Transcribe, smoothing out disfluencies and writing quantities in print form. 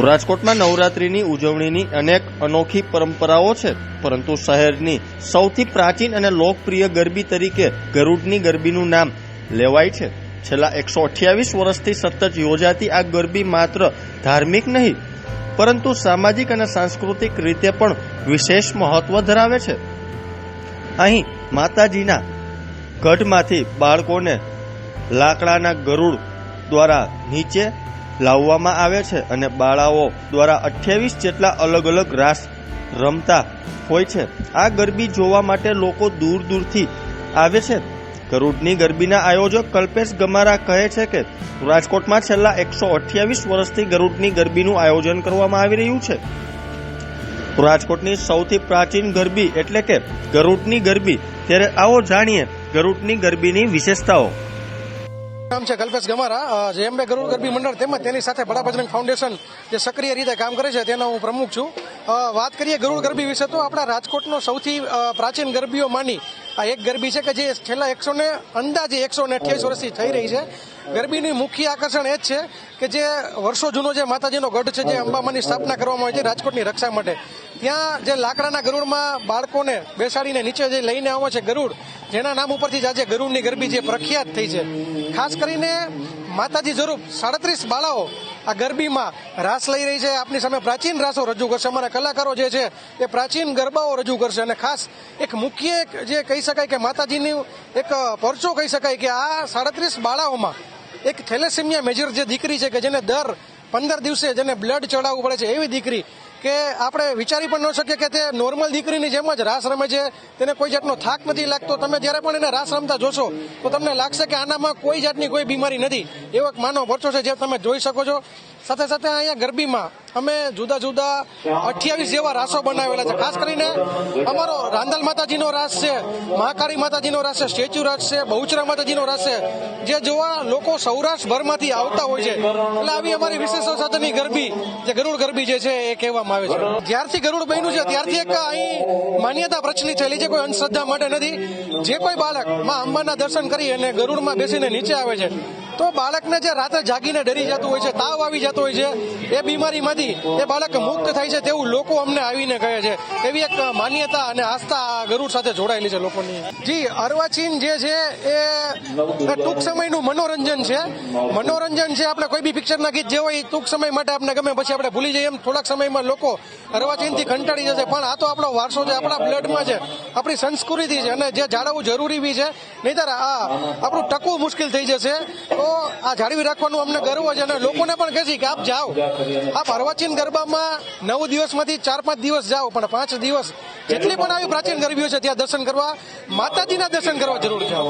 રાજકોટમાં નવરાત્રીની ઉજવણીની અનેક અનોખી પરંપરાઓ છે, પરંતુ શહેરની સૌથી પ્રાચીન અને લોકપ્રિય ગરબી તરીકે ગરુડની ગરબીનું નામ લેવાય છે। છેલ્લા 128 વર્ષથી સતત યોજાતી આ ગરબી માત્ર ધાર્મિક નહીં, પરંતુ સામાજિક અને સાંસ્કૃતિક રીતે પણ વિશેષ મહત્વ ધરાવે છે। અહીં માતાજીના ગઢમાંથી બાળકોને લાકડાના ગરુડ દ્વારા નીચે લાવવામાં આવે છે અને બાળાઓ દ્વારા 28 જેટલા અલગ અલગ રાસ રમતા હોય છે। આ ગરબી જોવા માટે લોકો દૂર દૂરથી આવે છે। ગરુડની ગરબીના આયોજક કલ્પેશ ગમારા કહે છે કે રાજકોટમાં છેલ્લા 128 વર્ષથી ગરુડની ગરબીનું આયોજન કરવામાં આવી રહ્યું છે। રાજકોટની સૌથી પ્રાચીન ગરબી એટલે કે ગરુડની ગરબી। ત્યારે આવો જાણીએ ગરુડની ગરબીની વિશેષતાઓ। નામ છે કલ્પેશ ગમારા, જેએમબે ગરુડ ગરબી મંડળ તેમજ તેની સાથે બડા બજરંગ ફાઉન્ડેશન જે સક્રિય રીતે કામ કરે છે તેનો હું પ્રમુખ છું। વાત કરીએ ગરુડ ગરબી વિશે તો આપણા રાજકોટનો સૌથી પ્રાચીન ગરબીઓમાંની આ એક ગરબી છે કે જે છેલ્લા અંદાજે 128 વર્ષથી થઈ રહી છે। ગરબીનું મુખ્ય આકર્ષણ એ જ છે કે જે વર્ષો જૂનો જે માતાજીનો ગઢ છે, જે અંબામાની સ્થાપના કરવામાં આવી છે રાજકોટની રક્ષા માટે, ત્યાં જે લાકડાના ગરુડમાં બાળકોને બેસાડીને નીચે જે લઈને આવે છે ગરુડ, જેના નામ ઉપરથી જ આજે ગરુડની ગરબી જે પ્રખ્યાત થઈ છે। ખાસ કરીને માતાજી સ્વરૂપ 37 બાળાઓ આ ગરબીમાં રાસ લઈ રહી છે। આપની સામે પ્રાચીન રાસો રજૂ કરશે, અમારા કલાકારો જે છે એ પ્રાચીન ગરબાઓ રજૂ કરશે। અને ખાસ એક મુખ્ય જે કહી શકાય કે માતાજીની એક પરચો કહી શકાય કે આ 37 બાળાઓમાં એક થેલેસેમિયા મેજર જે દીકરી છે કે જેને દર 15 દિવસે જેને બ્લડ ચડાવવું પડે છે, એવી દીકરી કે આપણે વિચારી પણ ન શકીએ કે તે નોર્મલ દીકરીની જેમ જ રાસ રમે છે, તેને કોઈ જાતનો થાક નથી લાગતો। તમે જ્યારે પણ એને રાસ રમતા જોશો તો તમને લાગશે કે આનામાં કોઈ જાતની કોઈ બીમારી નથી, એવો એક માનવ પરચો છે જે તમે જોઈ શકો છો। સાથે સાથે અહીંયા ગરબીમાં અમે જુદા જુદા 28 જેવા રાસો બનાવેલા છે। ખાસ કરીને અમારો રાંદલ માતાજીનો રાસ છે, મહાકાળી માતાજીનો રાસ છે, સ્ટેચ્યુ રાસ છે, બહુચરા માતાજીનો રાસ છે, જે જોવા લોકો સૌરાષ્ટ્રભરમાંથી આવતા હોય છે। એટલે આવી અમારી વિશેષ સાથેની ગરબી જે ગરુડ ગરબી જે છે એ કહેવામાં આવે છે। જ્યારથી ગરુડ બન્યું છે ત્યારથી એક અહીં માન્યતા પ્રચલિત થયેલી છે, કોઈ અંધશ્રદ્ધા માટે નથી। જે કોઈ બાળક માં અંબાના દર્શન કરી અને ગરુડમાં બેસીને નીચે આવે છે તો બાળકને જે રાતે જાગીને ડરી જતું હોય છે, તાવ આવી જતો હોય છે, એ બીમારીમાંથી એ બાળક મુક્ત થાય છે તેવું લોકો અમને આવીને કહે છે। એવી એક માન્યતા અને આસ્થા ગરુડ સાથે જોડાયેલી છે લોકોની। જી, અર્વાચીન જે છે એ ટૂંક સમયનું મનોરંજન છે। મનોરંજન છે, આપણે કોઈ બી પિક્ચરના ગીત જે હોય ટૂંક સમય માટે આપણે ગમે પછી આપણે ભૂલી જઈએ, એમ થોડાક સમયમાં લોકો અર્વાચીનથી કંટાળી જશે, પણ આ તો આપણો વારસો છે, આપણા બ્લડમાં છે, આપણી સંસ્કૃતિ છે અને જે જાળવવું જરૂરી બી છે, નહીંતર આ આપણું ટકવું મુશ્કેલ થઈ જશે। તો આ જાળવી રાખવાનું અમને ગર્વ છે અને લોકોને પણ કહેશે કે આપ જાઓ, આપ અર્વાચીન ગરબામાં 9 દિવસમાંથી 4-5 દિવસ જાઓ, પણ 5 દિવસ જેટલી પણ આવી પ્રાચીન ગરબીઓ છે ત્યાં દર્શન કરવા, માતાજીના દર્શન કરવા જરૂર જાઓ।